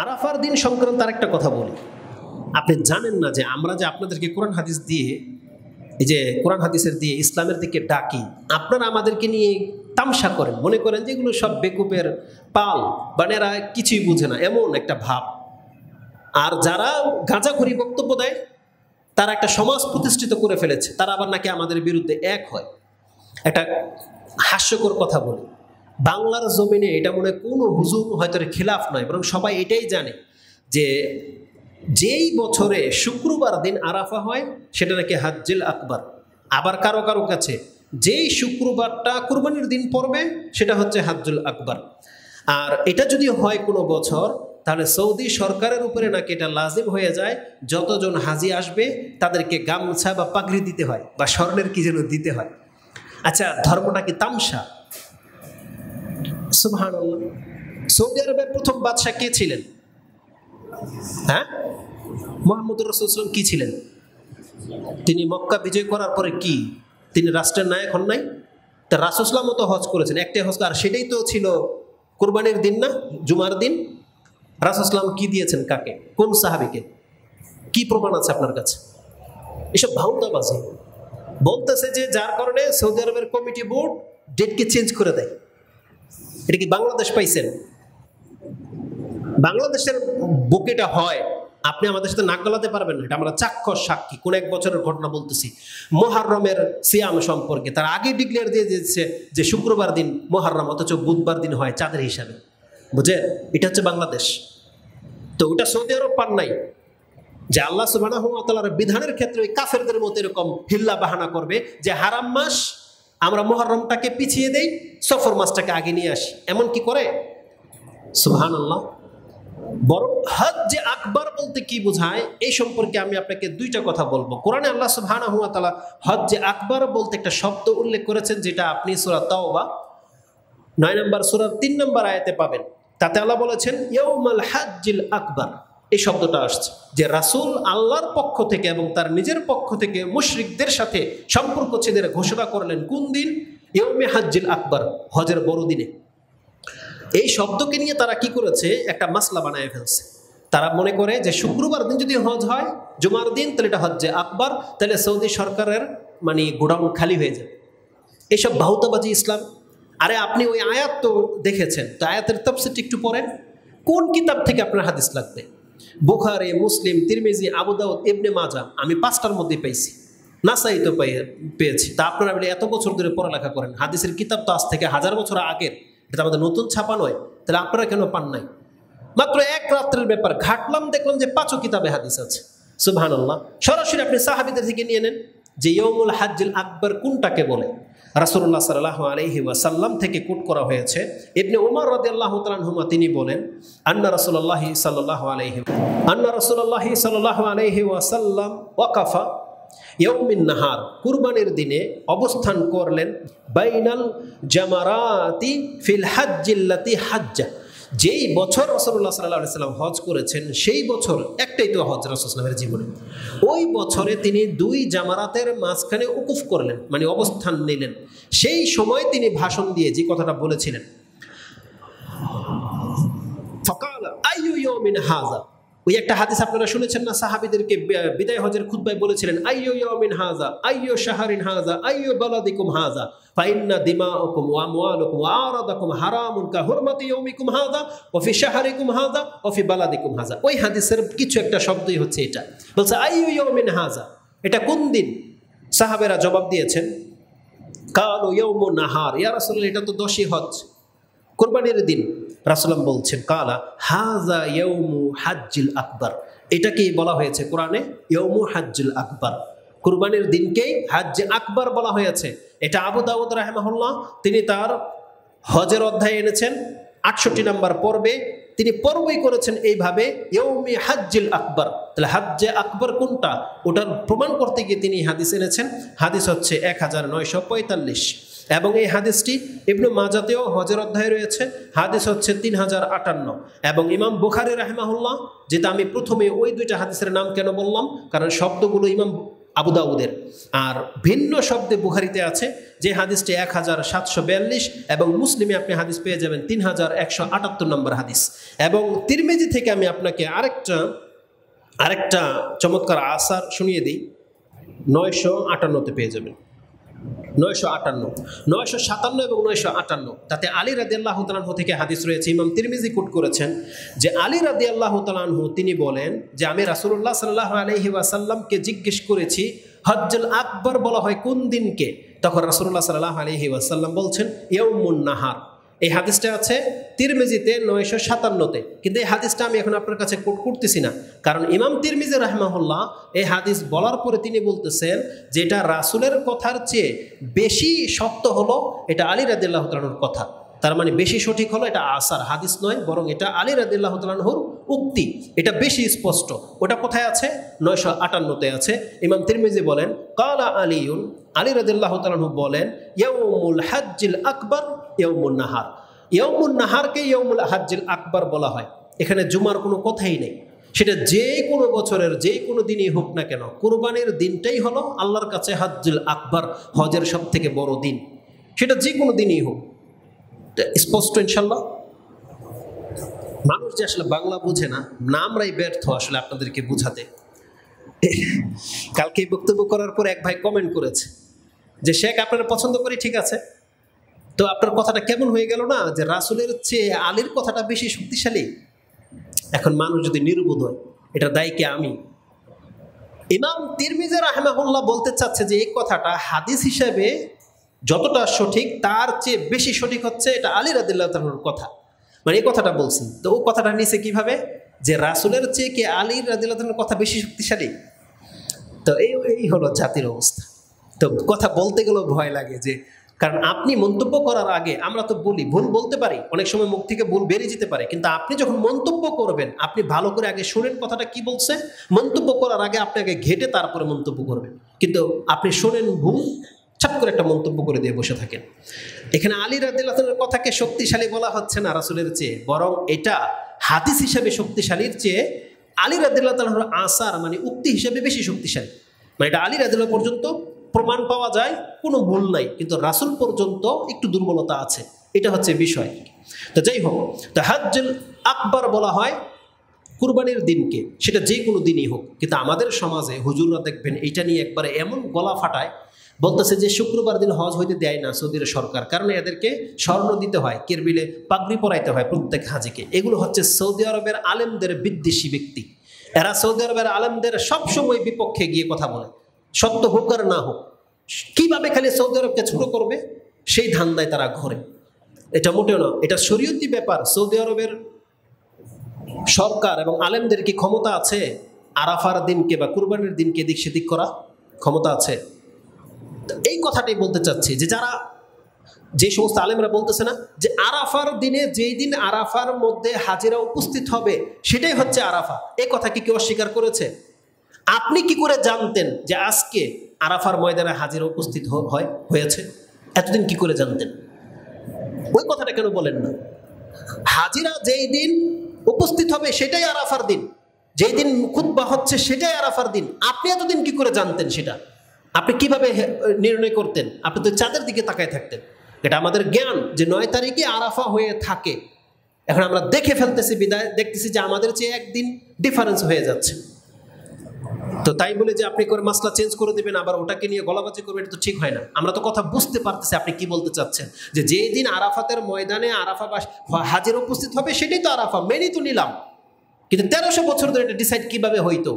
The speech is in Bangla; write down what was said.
আরাফার দিন সংক্রান্ত আরেকটা কথা বলি। আপনি জানেন না যে আমরা যে আপনাদেরকে কোরআন হাদিস দিয়ে, এই যে কোরআন হাদিসের দিয়ে ইসলামের দিকে ডাকি, আপনারা আমাদেরকে নিয়ে তামসা করেন, মনে করেন যে এগুলো সব বেকুপের পাল, বানেরা কিছুই বুঝে না, এমন একটা ভাব। আর যারা গাঁজাখড়ি বক্তব্য দেয় তারা একটা সমাজ প্রতিষ্ঠিত করে ফেলেছে, তারা আবার নাকি আমাদের বিরুদ্ধে এক হয়। একটা হাস্যকর কথা বলি, বাংলার জমিনে এটা মনে কোনো হুজুর হয়তো খিলাফ নয়, বরং সবাই এটাই জানে যে যেই বছরে শুক্রবার দিন আরাফা হয় সেটা নাকি হাজ্জুল আকবার। আবার কারো কারো কাছে যেই শুক্রবারটা কুরবানির দিন পড়বে সেটা হচ্ছে হাজ্জুল আকবার। আর এটা যদি হয় কোনো বছর, তাহলে সৌদি সরকারের উপরে নাকি এটা লাজিম হয়ে যায়, যতজন হাজি আসবে তাদেরকে গামছা বা পাগড়ি দিতে হয় বা স্বর্ণের কি যেন দিতে হয়। আচ্ছা, ধর্মটা কি তামসা? সুবহানাল্লাহ। সৌদি আরবের প্রথম বাদশাহ কে ছিলেন? হ্যাঁ, মুহাম্মদুর রাসূলুল্লাহ কি ছিলেন? তিনি মক্কা বিজয় করার পরে কি তিনি রাষ্ট্রের নায়ক হন নাই? তা রাসূলুল্লাহ তো হজ করেছেন, একটাই হজ, আর সেটাই তো ছিল কুরবানির দিন না, জুমার দিন। রাসূলুল্লাহ কি দিয়েছেন কাকে, কোন সাহাবীকে? কি প্রমাণ আছে আপনার কাছে? এসব ভাউতাবাজি বলতেছে যে যার কারণে সৌদি আরবের কমিটি বোর্ড ডেটকে চেঞ্জ করে দেয়। এটা কি বাংলাদেশ পাইছেন? বাংলাদেশের বুকেটা হয়, আপনি আমাদের সাথে নাক গলাতে পারবেন না। এটা আমরা চাক্ষুষ সাক্ষী। কোন এক বছরের ঘটনা বলতেছি, মুহররমের সিয়াম সম্পর্কে। তার আগে ডিক্লেয়ার দিয়ে দিয়েছে যে শুক্রবার দিন মুহররম, অথচ বুধবার দিন হয় চাঁদের হিসাবে। বুঝে, এটা হচ্ছে বাংলাদেশ। তো ওটা সৌদি আরব পান নাই যে আল্লাহ সুবহানাহু ওয়া তাআলার বিধানের ক্ষেত্রে ওই কাফেরদের মতো এরকম হিল্লা বাহানা করবে যে হারাম মাস আমরা মুহররমটাকে পিছিয়ে দেই, সফর মাসটাকে আগে নিয়ে আসি। এমন কি করে? সুবহানাল্লাহ। বরং হজ্জে আকবার বলতে কি বোঝায় এই সম্পর্কে আমি আপনাকে দুইটা কথা বলবো। কোরআনে আল্লাহ সুবহানাহু ওয়া তাআলা হজ্জে আকবার বলতে একটা শব্দ উল্লেখ করেছেন, যেটা আপনি সূরা তাওবা 9 নম্বর সূরার 3 নম্বর আয়াতে পাবেন। তাতে আল্লাহ বলেছেন ইয়াউমাল হাজ্জিল আকবার। এই শব্দটা আসছে যে রাসূল আল্লাহর পক্ষ থেকে এবং তার নিজের পক্ষ থেকে মুশরিকদের সাথে সম্পর্ক ছেদের ঘোষণা করলেন কোন দিন? ইয়াউমে হাজ্জিল আকবার, হজের বড় দিনে। এই শব্দকে নিয়ে তারা কি করেছে, একটা মাসলা বানায় ফেলছে। তারা মনে করে যে শুক্রবার দিন যদি হজ হয়, জুমার দিন, তাহলে এটা হজ্জে আকবার, তাহলে সৌদি সরকারের মানে গোডাউন খালি হয়ে যাবে। এইসব বাহুতাবাজি ইসলাম। আরে আপনি ওই আয়াত তো দেখেছেন, তো আয়াতের তাফসীরটা একটু পড়েন। কোন কিতাব থেকে আপনার হাদিস লাগবে? বুখারী, মুসলিম, তিরমিজি, আবু দাউদ, ইবনে মাজাহ, আমি 5টার মধ্যে পেয়েছি, নাসাই তো পেয়েছি। তা আপনারা বলে এত বছর ধরে পড়ালেখা করেন, হাদিসের কিতাব তো আজ থেকে 1000 বছর আগের, এটা আমাদের নতুন ছাপা নয়, তাহলে আপনারা কেন পান নাই? মাত্র এক রাত্রের ব্যাপার, ঘাটলাম দেখলাম যে 5 কিতাবে হাদিস আছে। সুবহানাল্লাহ। সরাসরি আপনি সাহাবীদের থেকে নিয়ে নেন যে ইয়াউমুল হাজ্জিল আকবার কোনটাকে বলে। রাসূলুল্লাহ সাল্লাল্লাহু আলাইহি ওয়াসাল্লাম থেকে কোট করা হয়েছে। ইবনে উমর রাদিয়াল্লাহু তাআলা আনহুমা তিনি বলেন আন্না রাসূলুল্লাহি সাল্লাল্লাহু আলাইহি ওয়াসাল্লাম ওয়াকাফা ইয়াউমিন নাহার, কুরবানির দিনে অবস্থান করলেন বাইনাল জামারাতি ফিল হাজ্জিল্লাতি হাজ্জা। যেই বছর রাসূলুল্লাহ সাল্লাল্লাহু আলাইহি ওয়াসাল্লাম হজ করেছেন, সেই বছর একটাই তো হজ রাসূলের জীবনে, ওই বছরে তিনি 2 জামারাতের মাঝখানে উকুফ করলেন, মানে অবস্থান নিলেন। সেই সময় তিনি ভাষণ দিয়ে যে কথাটা বলেছিলেন, ফাকালা আইয়ু ইয়াউমিন হাযা। ওই একটা হাদিস আপনারা শুনেছেন না, সাহাবীদেরকে বিদায় হজের খুতবায় বলেছিলেন আইয়ু ইয়াউমিন হাযা, আইয়ু শাহরিন হাযা, আইয়ু বালাদিকুম হাযা, ফাইন্না দিমাউকুম ওয়া আমওয়ালুকুম ওয়া আরাদাকুম হারামুন কা হুরমাতি ইয়াউমিকুম হাযা ওয়া ফি শাহরিকুম হাযা ওয়া ফি বালাদিকুম হাযা। ওই হাদিসের কিছু একটা শব্দই হচ্ছে এটা। বলছে আইয়ু ইয়াউমিন হাযা, এটা কোন দিন? সাহাবেরা জবাব দিয়েছেন কালু ইয়াউমুন নাহার, ইয়া রাসূলুল্লাহ এটা তো 10ই হজ, কুরবানির দিন। রাসূলুল্লাহ বলছেন কালা হাযা ইয়াউমু হাজ্জিল আকবার, এটাকেই বলা হয়েছে কোরআনে ইয়াউমু হাজ্জিল আকবার, কুরবানির দিনকেই হাজ্জে আকবার বলা হয়েছে। এটা আবু দাউদ রাহিমাহুল্লাহ তিনি তার হজের অধ্যায়ে এনেছেন 68 নম্বর পর্বে। তিনি পর্বই করেছেন এইভাবে ইয়াউমি হাজ্জিল আকবার। তাহলে হাজ্জে আকবার কোনটা, ওটার প্রমাণ করতে গিয়ে তিনি হাদিস এনেছেন। হাদিস হচ্ছে 1945 এবং এই হাদিসটি ইবনে মাজাতেও হজের অধ্যায়ে রয়েছে। হাদিস হচ্ছে 3058 এবং ইমাম বুখারী রাহিমাহুল্লাহ, যেটা আমি প্রথমে ওই 2টা হাদিসের নাম কেন বললাম, কারণ শব্দগুলো ইমাম আবু দাউদের। আর ভিন্ন শব্দে বুখারীতে আছে যে হাদিসটি 1742 এবং মুসলিমে আপনি হাদিস পেয়ে যাবেন 3178 নম্বর হাদিস। এবং তিরমিজি থেকে আমি আপনাকে আরেকটা চমৎকার আসার শুনিয়ে দিই, 958-তে পেয়ে যাবেন। 957 এবং 958, তাতে আলী রাদিয়াল্লাহু তাআলা আনহু থেকে হাদিস রয়েছে। ইমাম তিরমিজি কোট করেছেন যে আলী রাদিয়াল্লাহু তাআলা আনহু তিনি বলেন যে আমি রাসূলুল্লাহ সাল্লাল্লাহু আলাইহি ওয়াসাল্লামকে জিজ্ঞেস করেছি হজ্জুল আকবার বলা হয় কোন দিনকে? তখন রাসূলুল্লাহ সাল্লাল্লাহু আলাইহি ওয়াসাল্লাম বলছেন ইয়াউমুন নাহার। এই হাদিসটা আছে তিরমিজিতে 957-তে, কিন্তু এই হাদিসটা আমি এখন আপনার কাছে কোট করতেছি না, কারণ ইমাম তিরমিজি রাহিমাহুল্লাহ এই হাদিস বলার পরে তিনি বলতেছেন যে এটা রাসূলের কথার চেয়ে বেশি শক্ত হলো এটা আলী রাদিয়াল্লাহু তাআলা আনহুর কথা। তার মানে বেশি সঠিক হলো এটা আসার হাদিস নয়, বরং এটা আলী রাদিয়াল্লাহু তাআলা আনহুর উক্তি, এটা বেশি স্পষ্ট। ওটা কোথায় আছে? 958-তে আছে। ইমাম তিরমিজি বলেন কালা আলীউন, আলী রাদিয়াল্লাহু তাআলা আনহু বলেন ইয়াউমুল হজ্জিল আকবার ইয়াউমুন নাহার। ইয়াউমুন নাহারকে ইয়াউমুল হজ্জিল আকবার বলা হয়। এখানে জুমার কোনো কথাই নেই, সেটা যে কোনো বছরের যে কোনো দিনই হোক না কেন, কুরবানির দিনটাই হলো আল্লাহর কাছে হজ্জুল আকবার, হজের সব থেকে বড় দিন, সেটা যে কোনো দিনই হোক। স্পষ্ট ইনশাল্লাহ। মানুষ যে আসলে বাংলা বুঝে না, আমরাই ব্যর্থ আসলে আপনাদেরকে বুঝাতে। কালকে বক্তব্য করার পর এক ভাই কমেন্ট করেছে যে শেখ আপনারা পছন্দ করি, ঠিক আছে, তো আপনার কথাটা কেমন হয়ে গেল না যে রাসূলের চেয়ে আলীর কথাটা বেশি শক্তিশালী। এখন মানুষ যদি নির্বোধ হয়, এটা দায়ী কে? আমি? ইমাম তিরমিজি রাহিমাহুল্লাহ বলতে চাচ্ছে যে এই কথাটা হাদিস হিসাবে যতটা সঠিক তার চেয়ে বেশি সঠিক হচ্ছে এটা আলী রাদিয়াল্লাহু তাআলার কথা, মানে এই কথাটা বলছি। তো ও কথাটা নিছে কিভাবে যে রাসূলের চেয়ে কি আলী রাদিয়াল্লাহু তাআলার কথা বেশি শক্তিশালী? তো এই হলো জাতির অবস্থা। তো কথা বলতে গেলেও ভয় লাগে, যে কারণ আপনি মন্তব্য করার আগে, আমরা তো বলি ভুল বলতে পারি, অনেক সময় মুখ থেকে ভুল বেরিয়ে যেতে পারে, কিন্তু আপনি যখন মন্তব্য করবেন আপনি ভালো করে আগে শোনেন কথাটা কি বলছে। মন্তব্য করার আগে আপনি আগে ঘেটে তারপরে মন্তব্য করবেন, কিন্তু আপনি শোনেন ভুল, ছাপ করে একটা মন্তব্য করে দিয়ে বসে থাকেন। এখানে আলী রাদিয়াল্লাহু তাআলার কথাকে শক্তিশালী বলা হচ্ছে না রাসূলের চেয়ে, বরং এটা হাদিস হিসাবে শক্তিশালীর চেয়ে আলী রাদিয়াল্লাহু তাআলার আসার মানে উক্তি হিসাবে বেশি শক্তিশালী। মানে এটা আলী রাদিয়াল্লাহু পর্যন্ত প্রমাণ পাওয়া যায়, কোনো ভুল নাই, কিন্তু রাসূল পর্যন্ত একটু দুর্বলতা আছে, এটা হচ্ছে বিষয়। তো যাই হোক, তো হজ্জুল আকবার বলা হয় কুরবানির দিনকে, সেটা যে কোনো দিনই হোক। কিন্তু আমাদের সমাজে হুজুররা দেখবেন এটা নিয়ে একবারে এমন গলা ফাটায়, বলতেছে যে শুক্রবার দিন হজ হইতে দেয় না সৌদির সরকার, কারণ এদেরকে স্বর্ণ দিতে হয়, কেরবিলে পাগড়ি পরাইতে হয় প্রত্যেক হাজিকে। এগুলো হচ্ছে সৌদি আরবের আলেমদের বিদ্বেষী ব্যক্তি। এরা সৌদি আরবের আলেমদের সবসময় বিপক্ষে গিয়ে কথা বলে, সত্য হোক আর না হোক, কিভাবে খালি সৌদি আরবকে ছোট করবে সেই ধান্দায় তারা ঘোরে। এটা মোটেও না, এটা শরীয়তি ব্যাপার। সৌদি আরবের সরকার এবং আলেমদের কি ক্ষমতা আছে আরাফার দিনকে বা কুরবানির দিনকে এদিক সেদিক করা? ক্ষমতা আছে? এই কথাটাই বলতে চাচ্ছি যে যে সমস্ত আলেমরা বলতেছে না যে আরাফার দিনে, যেই দিন আরাফার মধ্যে হাজিরা উপস্থিত হবে সেটাই হচ্ছে আরাফা, এই কথা কি কেউ অস্বীকার করেছে? আপনি কি করে জানতেন যে আজকে আরাফার ময়দানে হাজিরা উপস্থিত হয়েছে? এতদিন কি করে জানতেন? ওই কথাটা কেন বলেন না? হাজিরা যেই দিন উপস্থিত হবে সেটাই আরাফার দিন, যেই দিন খুতবা হচ্ছে সেটাই আরাফার দিন। আপনি এতদিন কি করে জানতেন সেটা? আপনি কিভাবে নির্ণয় করতেন? আপনি তো চাঁদের দিকে তাকায় থাকতেন। এটা আমাদের জ্ঞান যে 9 তারিখে আরাফা হয়ে থাকে। এখন আমরা দেখে ফেলতেছি বিদায় দেখতেছি যে আমাদের চেয়ে একদিন ডিফারেন্স হয়ে যাচ্ছে। তো তাই বলে যে আপনি করে মাসলা চেঞ্জ করে দেবেন, আবার ওটাকে নিয়ে গলাবাজি করবেন, এটা তো ঠিক হয় না। আমরা তো কথা বুঝতে পারতেছি আপনি কি বলতে চাচ্ছেন, যে যেই দিন আরাফাতের ময়দানে আরাফা হাজির উপস্থিত হবে সেটাই তো আরাফা, মেনেই তো নিলাম, কিন্তু 1300 বছর ধরে এটা ডিসাইড কিভাবে হইতো